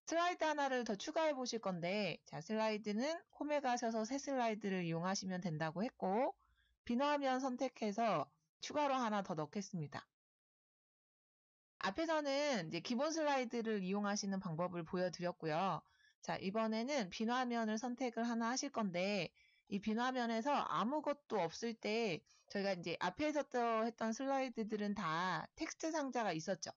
슬라이드 하나를 더 추가해 보실 건데, 자, 슬라이드는 홈에 가셔서 새 슬라이드를 이용하시면 된다고 했고, 비너화면 선택해서 추가로 하나 더 넣겠습니다. 앞에서는 이제 기본 슬라이드를 이용하시는 방법을 보여드렸고요. 자, 이번에는 비너화면을 선택을 하나 하실 건데, 이 비너화면에서 아무것도 없을 때 저희가 이제 앞에서 했던 슬라이드들은 다 텍스트 상자가 있었죠.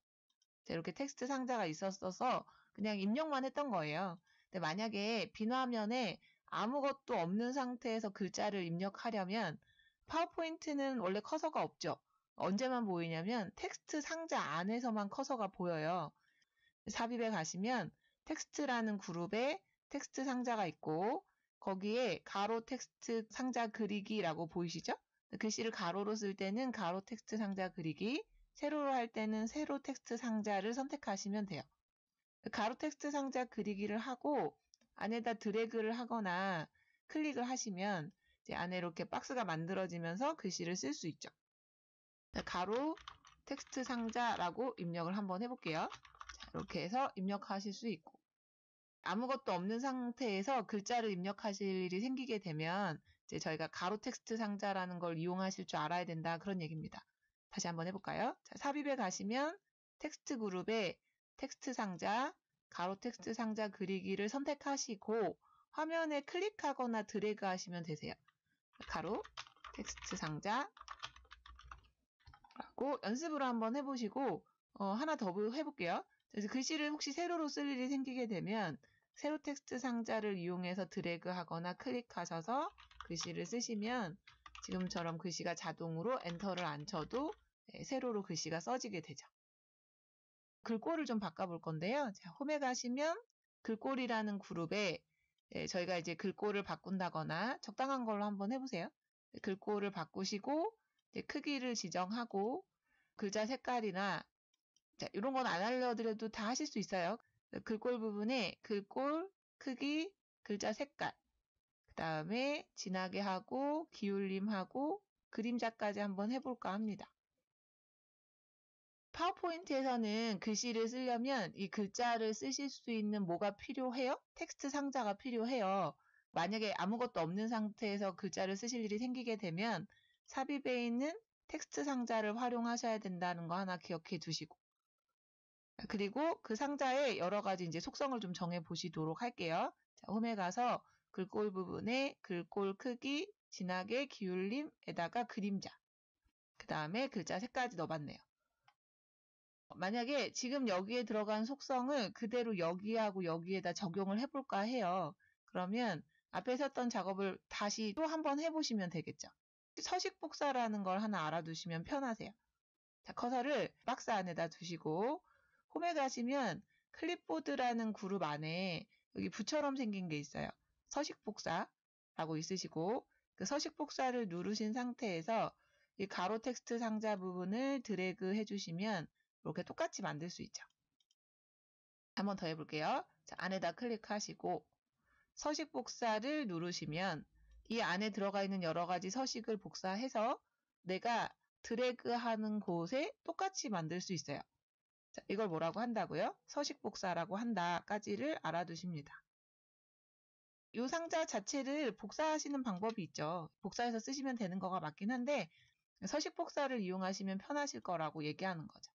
자, 이렇게 텍스트 상자가 있었어서 그냥 입력만 했던 거예요. 근데 만약에 비너화면에 아무것도 없는 상태에서 글자를 입력하려면 파워포인트는 원래 커서가 없죠. 언제만 보이냐면 텍스트 상자 안에서만 커서가 보여요. 삽입에 가시면 텍스트라는 그룹에 텍스트 상자가 있고 거기에 가로 텍스트 상자 그리기라고 보이시죠? 글씨를 가로로 쓸 때는 가로 텍스트 상자 그리기, 세로로 할 때는 세로 텍스트 상자를 선택하시면 돼요. 가로 텍스트 상자 그리기를 하고 안에다 드래그를 하거나 클릭을 하시면 이제 안에 이렇게 박스가 만들어지면서 글씨를 쓸 수 있죠. 가로 텍스트 상자라고 입력을 한번 해볼게요. 자, 이렇게 해서 입력하실 수 있고 아무것도 없는 상태에서 글자를 입력하실 일이 생기게 되면 이제 저희가 가로 텍스트 상자라는 걸 이용하실 줄 알아야 된다 그런 얘기입니다. 다시 한번 해볼까요? 자, 삽입에 가시면 텍스트 그룹에 텍스트 상자, 가로 텍스트 상자 그리기를 선택하시고 화면에 클릭하거나 드래그 하시면 되세요. 가로 텍스트 상자 라고 연습으로 한번 해보시고 하나 더 해볼게요. 그래서 글씨를 혹시 세로로 쓸 일이 생기게 되면 세로 텍스트 상자를 이용해서 드래그 하거나 클릭하셔서 글씨를 쓰시면 지금처럼 글씨가 자동으로 엔터를 안 쳐도 세로로 글씨가 써지게 되죠. 글꼴을 좀 바꿔볼 건데요. 자, 홈에 가시면 글꼴이라는 그룹에 저희가 이제 글꼴을 바꾼다거나 적당한 걸로 한번 해보세요. 글꼴을 바꾸시고 이제 크기를 지정하고 글자 색깔이나 자, 이런 건 안 알려드려도 다 하실 수 있어요. 글꼴 부분에 글꼴, 크기, 글자 색깔 그 다음에 진하게 하고 기울림하고 그림자까지 한번 해볼까 합니다. 파워포인트에서는 글씨를 쓰려면 이 글자를 쓰실 수 있는 뭐가 필요해요? 텍스트 상자가 필요해요. 만약에 아무것도 없는 상태에서 글자를 쓰실 일이 생기게 되면 삽입에 있는 텍스트 상자를 활용하셔야 된다는 거 하나 기억해 두시고 그리고 그 상자에 여러 가지 이제 속성을 좀 정해 보시도록 할게요. 자, 홈에 가서 글꼴 부분에 글꼴 크기, 진하게 기울림에다가 그림자 그 다음에 글자 색까지 넣어봤네요. 만약에 지금 여기에 들어간 속성을 그대로 여기하고 여기에다 적용을 해볼까 해요. 그러면 앞에서 했던 작업을 다시 또 한번 해보시면 되겠죠. 서식 복사라는 걸 하나 알아두시면 편하세요. 자, 커서를 박스 안에다 두시고 홈에 가시면 클립보드라는 그룹 안에 여기 부처럼 생긴 게 있어요. 서식 복사라고 있으시고 그 서식 복사를 누르신 상태에서 이 가로 텍스트 상자 부분을 드래그 해주시면 이렇게 똑같이 만들 수 있죠. 한번 더 해볼게요. 자, 안에다 클릭하시고 서식 복사를 누르시면 이 안에 들어가 있는 여러 가지 서식을 복사해서 내가 드래그하는 곳에 똑같이 만들 수 있어요. 자, 이걸 뭐라고 한다고요? 서식 복사라고 한다까지를 알아두십니다. 이 상자 자체를 복사하시는 방법이 있죠. 복사해서 쓰시면 되는 거가 맞긴 한데 서식 복사를 이용하시면 편하실 거라고 얘기하는 거죠.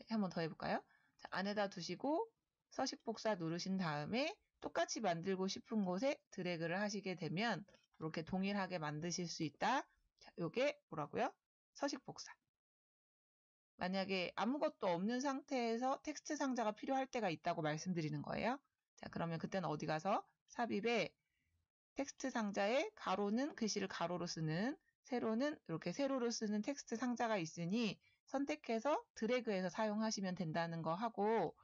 한번 더 해볼까요? 자, 안에다 두시고 서식 복사 누르신 다음에 똑같이 만들고 싶은 곳에 드래그를 하시게 되면 이렇게 동일하게 만드실 수 있다. 자, 요게 뭐라고요? 서식 복사. 만약에 아무것도 없는 상태에서 텍스트 상자가 필요할 때가 있다고 말씀드리는 거예요. 자, 그러면 그때는 어디 가서 삽입에 텍스트 상자에 가로는 글씨를 가로로 쓰는, 세로는 이렇게 세로로 쓰는 텍스트 상자가 있으니 선택해서 드래그해서 사용하시면 된다는 거 하고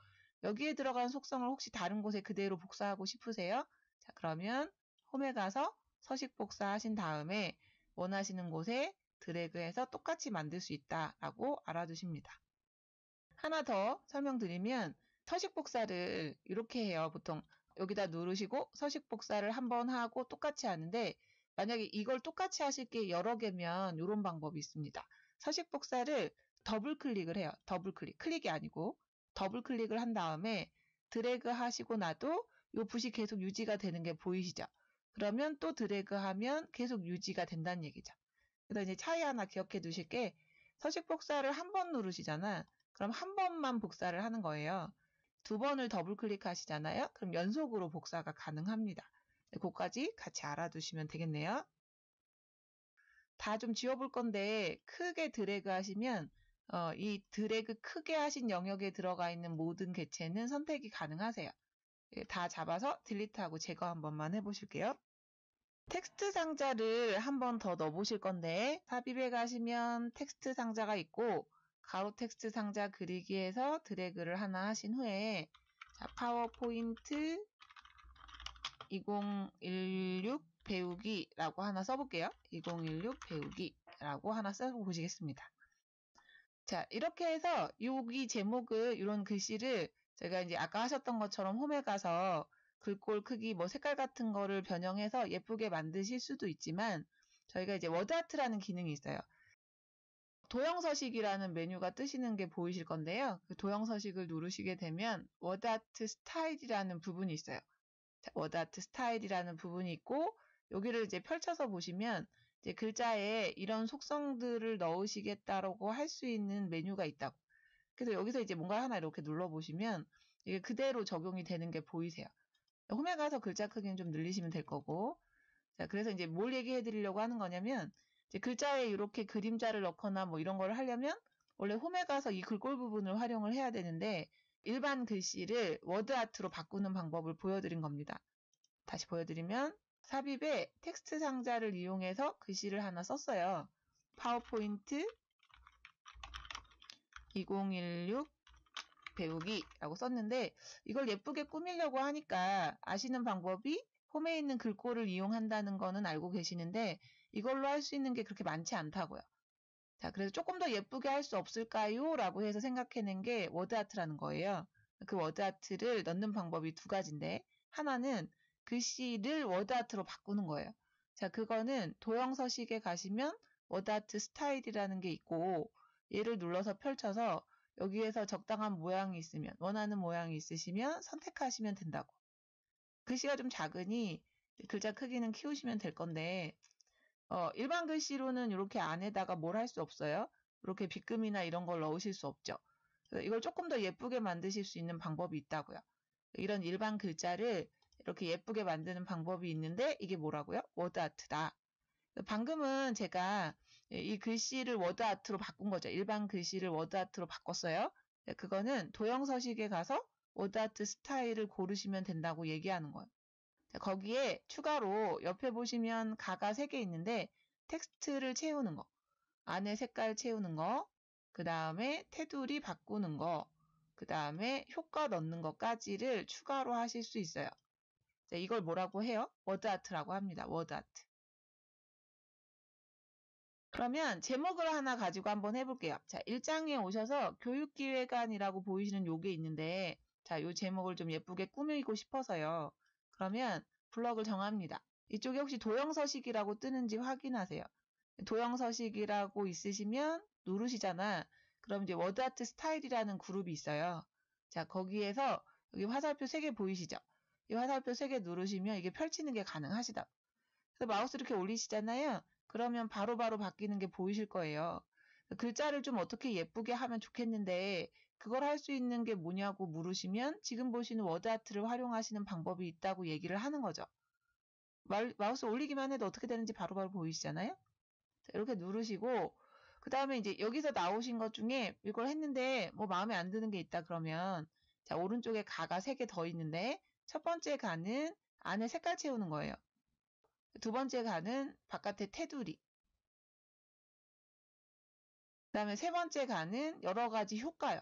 여기에 들어간 속성을 혹시 다른 곳에 그대로 복사하고 싶으세요? 자, 그러면 홈에 가서 서식 복사하신 다음에 원하시는 곳에 드래그해서 똑같이 만들 수 있다라고 알아두십니다. 하나 더 설명드리면 서식 복사를 이렇게 해요. 보통 여기다 누르시고 서식 복사를 한번 하고 똑같이 하는데 만약에 이걸 똑같이 하실 게 여러 개면 이런 방법이 있습니다. 서식 복사를 더블 클릭을 해요. 더블 클릭. 클릭이 아니고 더블 클릭을 한 다음에 드래그 하시고 나도 이 붓이 계속 유지가 되는 게 보이시죠? 그러면 또 드래그하면 계속 유지가 된다는 얘기죠. 그래서 이제 차이 하나 기억해 두실 게 서식 복사를 한 번 누르시잖아. 그럼 한 번만 복사를 하는 거예요. 두 번을 더블 클릭하시잖아요. 그럼 연속으로 복사가 가능합니다. 그거까지 같이 알아두시면 되겠네요. 다 좀 지워볼 건데 크게 드래그 하시면 이 드래그 크게 하신 영역에 들어가 있는 모든 객체는 선택이 가능하세요. 다 잡아서 딜리트하고 제거 한 번만 해보실게요. 텍스트 상자를 한 번 더 넣어보실 건데 삽입에 가시면 텍스트 상자가 있고 가로 텍스트 상자 그리기에서 드래그를 하나 하신 후에 자, 파워포인트 2016 배우기라고 하나 써볼게요. 2016 배우기라고 하나 써보시겠습니다. 자, 이렇게 해서 여기 제목을 이런 글씨를 제가 이제 아까 하셨던 것처럼 홈에 가서 글꼴 크기 뭐 색깔 같은 거를 변형해서 예쁘게 만드실 수도 있지만 저희가 이제 워드아트라는 기능이 있어요. 도형서식이라는 메뉴가 뜨시는 게 보이실 건데요. 그 도형서식을 누르시게 되면 워드아트 스타일이라는 부분이 있어요. 자, 워드아트 스타일이라는 부분이 있고 여기를 이제 펼쳐서 보시면 이제 글자에 이런 속성들을 넣으시겠다라고 할 수 있는 메뉴가 있다고. 그래서 여기서 이제 뭔가 하나 이렇게 눌러보시면 이게 그대로 적용이 되는 게 보이세요. 홈에 가서 글자 크기는 좀 늘리시면 될 거고. 자, 그래서 이제 뭘 얘기해 드리려고 하는 거냐면 이제 글자에 이렇게 그림자를 넣거나 뭐 이런 걸 하려면 원래 홈에 가서 이 글꼴 부분을 활용을 해야 되는데 일반 글씨를 워드아트로 바꾸는 방법을 보여드린 겁니다. 다시 보여드리면 삽입에 텍스트 상자를 이용해서 글씨를 하나 썼어요. 파워포인트 2016 배우기라고 썼는데 이걸 예쁘게 꾸미려고 하니까 아시는 방법이 홈에 있는 글꼴을 이용한다는 거는 알고 계시는데 이걸로 할 수 있는 게 그렇게 많지 않다고요. 자, 그래서 조금 더 예쁘게 할 수 없을까요? 라고 해서 생각해낸 게 워드아트라는 거예요. 그 워드아트를 넣는 방법이 두 가지인데 하나는 글씨를 워드아트로 바꾸는 거예요. 자, 그거는 도형서식에 가시면 워드아트 스타일이라는 게 있고 얘를 눌러서 펼쳐서 여기에서 적당한 모양이 있으면 원하는 모양이 있으시면 선택하시면 된다고. 글씨가 좀 작으니 글자 크기는 키우시면 될 건데 일반 글씨로는 이렇게 안에다가 뭘 할 수 없어요. 이렇게 빗금이나 이런 걸 넣으실 수 없죠. 이걸 조금 더 예쁘게 만드실 수 있는 방법이 있다고요. 이런 일반 글자를 이렇게 예쁘게 만드는 방법이 있는데 이게 뭐라고요? 워드아트다. 방금은 제가 이 글씨를 워드아트로 바꾼 거죠. 일반 글씨를 워드아트로 바꿨어요. 그거는 도형서식에 가서 워드아트 스타일을 고르시면 된다고 얘기하는 거예요. 거기에 추가로 옆에 보시면 가가 3개 있는데 텍스트를 채우는 거, 안에 색깔 채우는 거, 그 다음에 테두리 바꾸는 거, 그 다음에 효과 넣는 것까지를 추가로 하실 수 있어요. 자, 이걸 뭐라고 해요? 워드아트라고 합니다. 워드아트. 그러면 제목을 하나 가지고 한번 해볼게요. 자, 1장에 오셔서 교육기획안이라고 보이시는 요게 있는데 자, 요 제목을 좀 예쁘게 꾸미고 싶어서요. 그러면 블럭을 정합니다. 이쪽에 혹시 도형서식이라고 뜨는지 확인하세요. 도형서식이라고 있으시면 누르시잖아. 그럼 이제 워드아트 스타일이라는 그룹이 있어요. 자, 거기에서 여기 화살표 3개 보이시죠? 이 화살표 3개 누르시면 이게 펼치는 게 가능하시다. 그래서 마우스 이렇게 올리시잖아요. 그러면 바로바로 바뀌는 게 보이실 거예요. 글자를 좀 어떻게 예쁘게 하면 좋겠는데 그걸 할 수 있는 게 뭐냐고 물으시면 지금 보시는 워드아트를 활용하시는 방법이 있다고 얘기를 하는 거죠. 마우스 올리기만 해도 어떻게 되는지 바로바로 보이시잖아요. 자, 이렇게 누르시고 그 다음에 이제 여기서 나오신 것 중에 이걸 했는데 뭐 마음에 안 드는 게 있다 그러면 자, 오른쪽에 가가 3개 더 있는데 첫 번째 가는 안에 색깔 채우는 거예요. 두 번째 가는 바깥에 테두리. 그 다음에 세 번째 가는 여러 가지 효과요.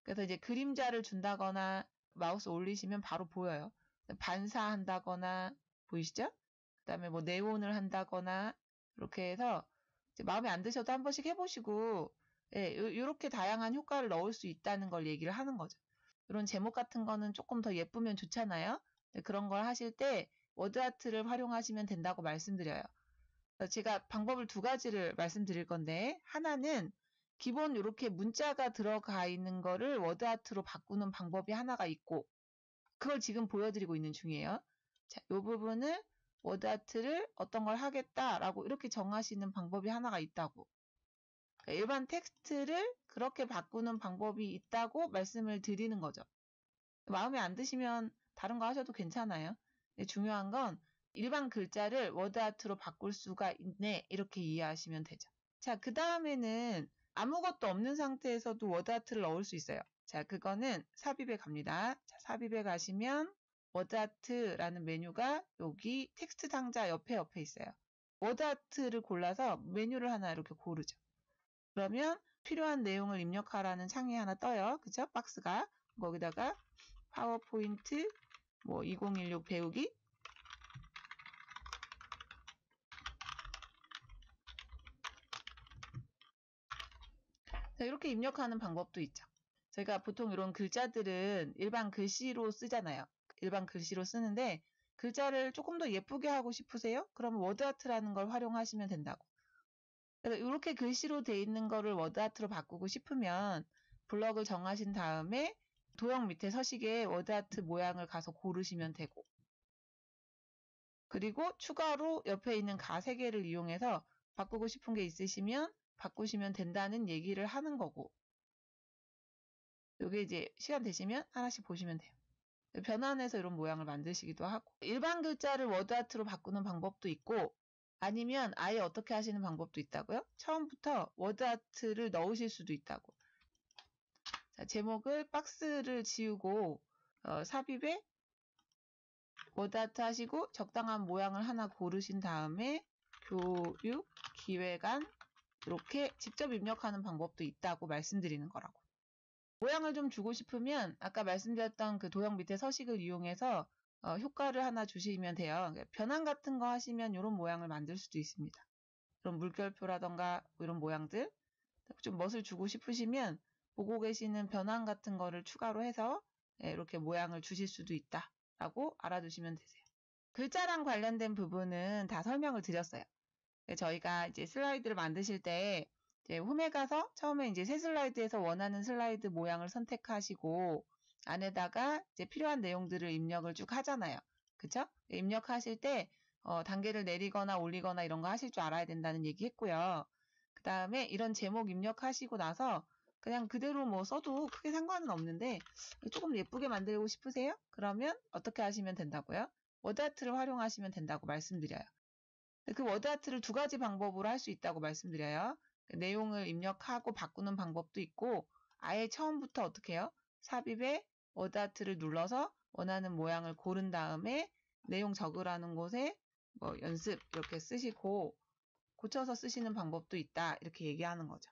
그래서 이제 그림자를 준다거나 마우스 올리시면 바로 보여요. 반사한다거나 보이시죠? 그 다음에 뭐 네온을 한다거나 이렇게 해서 이제 마음에 안 드셔도 한 번씩 해보시고 예, 이렇게 다양한 효과를 넣을 수 있다는 걸 얘기를 하는 거죠. 이런 제목 같은 거는 조금 더 예쁘면 좋잖아요. 그런 걸 하실 때 워드아트를 활용하시면 된다고 말씀드려요. 제가 방법을 두 가지를 말씀드릴 건데 하나는 기본 이렇게 문자가 들어가 있는 거를 워드아트로 바꾸는 방법이 하나가 있고 그걸 지금 보여드리고 있는 중이에요. 자, 이 부분을 워드아트를 어떤 걸 하겠다라고 이렇게 정하시는 방법이 하나가 있다고. 그러니까 일반 텍스트를 그렇게 바꾸는 방법이 있다고 말씀을 드리는 거죠. 마음에 안 드시면 다른 거 하셔도 괜찮아요. 근데 중요한 건 일반 글자를 워드아트로 바꿀 수가 있네, 이렇게 이해하시면 되죠. 자, 그 다음에는 아무것도 없는 상태에서도 워드아트를 넣을 수 있어요. 자, 그거는 삽입에 갑니다. 자, 삽입에 가시면 워드아트라는 메뉴가 여기 텍스트 상자 옆에 있어요. 워드아트를 골라서 메뉴를 하나 이렇게 고르죠. 그러면 필요한 내용을 입력하라는 창이 하나 떠요. 그죠? 박스가. 거기다가 파워포인트 2016 배우기 자, 이렇게 입력하는 방법도 있죠. 저희가 보통 이런 글자들은 일반 글씨로 쓰잖아요. 일반 글씨로 쓰는데 글자를 조금 더 예쁘게 하고 싶으세요? 그러면 워드아트라는 걸 활용하시면 된다고. 그래서 이렇게 글씨로 돼 있는 거를 워드아트로 바꾸고 싶으면 블럭을 정하신 다음에 도형 밑에 서식에 워드아트 모양을 가서 고르시면 되고, 그리고 추가로 옆에 있는 가 3개를 이용해서 바꾸고 싶은 게 있으시면 바꾸시면 된다는 얘기를 하는 거고, 요게 이제 시간 되시면 하나씩 보시면 돼요. 변환해서 이런 모양을 만드시기도 하고, 일반 글자를 워드아트로 바꾸는 방법도 있고, 아니면 아예 어떻게 하시는 방법도 있다고요? 처음부터 워드아트를 넣으실 수도 있다고. 자, 제목을 박스를 지우고 삽입에 워드아트 하시고 적당한 모양을 하나 고르신 다음에 교육, 기획안 이렇게 직접 입력하는 방법도 있다고 말씀드리는 거라고. 모양을 좀 주고 싶으면 아까 말씀드렸던 그 도형 밑에 서식을 이용해서 효과를 하나 주시면 돼요. 변환 같은 거 하시면 이런 모양을 만들 수도 있습니다. 그런 물결표라던가 이런 모양들 좀 멋을 주고 싶으시면 보고 계시는 변환 같은 거를 추가로 해서 이렇게 모양을 주실 수도 있다라고 알아두시면 되세요. 글자랑 관련된 부분은 다 설명을 드렸어요. 저희가 이제 슬라이드를 만드실 때 이제 홈에 가서 처음에 이제 새 슬라이드에서 원하는 슬라이드 모양을 선택하시고 안에다가 이제 필요한 내용들을 입력을 쭉 하잖아요. 그쵸? 입력하실 때 단계를 내리거나 올리거나 이런 거 하실 줄 알아야 된다는 얘기 했고요. 그 다음에 이런 제목 입력하시고 나서 그냥 그대로 뭐 써도 크게 상관은 없는데 조금 예쁘게 만들고 싶으세요? 그러면 어떻게 하시면 된다고요? 워드아트를 활용하시면 된다고 말씀드려요. 그 워드아트를 2가지 방법으로 할 수 있다고 말씀드려요. 내용을 입력하고 바꾸는 방법도 있고 아예 처음부터 어떻게 해요? 삽입에 워드아트를 눌러서 원하는 모양을 고른 다음에 내용 적으라는 곳에 연습 이렇게 쓰시고 고쳐서 쓰시는 방법도 있다 이렇게 얘기하는 거죠.